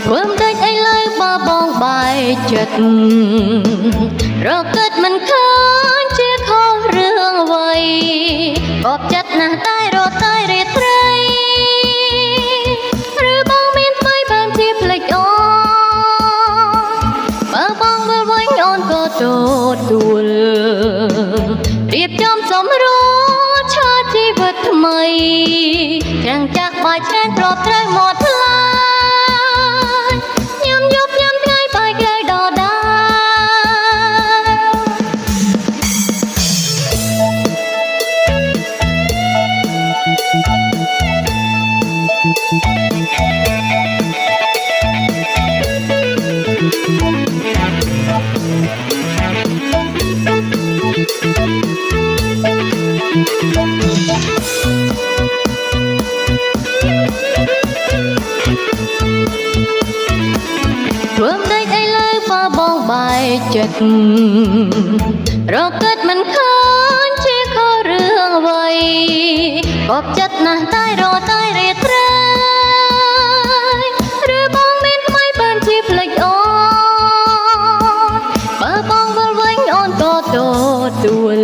ធ្វើមិនដេចអីឡើយបើបងបែកចិត្តរកឹតមិនឃើញជាខុសរឿងអ្វីបបចិត្តណាស់តែរត់តែរាត្រីឬបងមានថ្មីបានជាភ្លេចអូនបើបងវិលវិញអូនក៏ទទួលរៀបចំសម្រួលឆាជីវិតថ្មីចាំងចាក់បាយឆ្ងាញ់ប្រត់ត្រូវមកថ្លាធ្វើមិនដេចអីឡើយបើបងបែកចិត្តរកឹតមិនឃើញជាខុសរឿងអ្វីបបចិត្តណាស់តែរត់តែរាត្រីឬបងមានថ្មីបានជាភ្លេចអូនបើបងវិលវិញអូនក៏ទទួល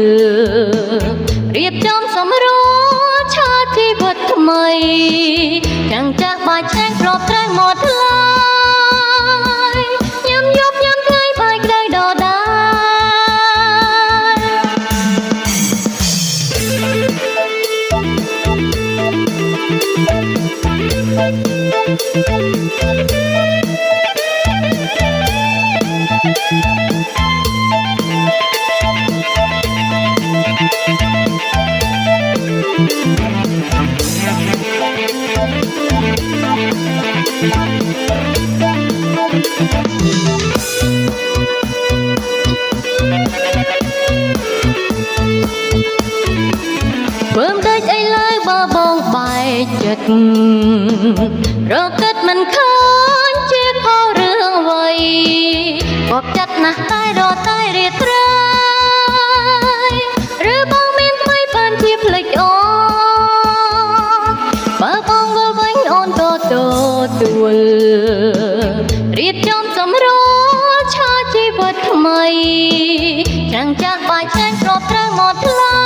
រៀបចំសម្រួលឆាជីវិតថ្មីចាំងចាស់បាយឆ្ងាញ់ប្រត់ត្រូវមកថ្លាធ្វើមិនដេចអីឡើយបើបងបែកចិត្តរកឹតមិនឃើញជាខុសរឿងអ្វីបបចិត្តណាស់តែរត់តែរាត្រីឬបងមានថ្មីបានជាភ្លេចអូនបើបងវិលវិញអូនក៏ទទួលរៀបចំសម្រួលឆាជីវិតថ្មីចាំងចាស់បាយឆ្ងាញ់ប្រត់ត្រូវមកថ្លៃ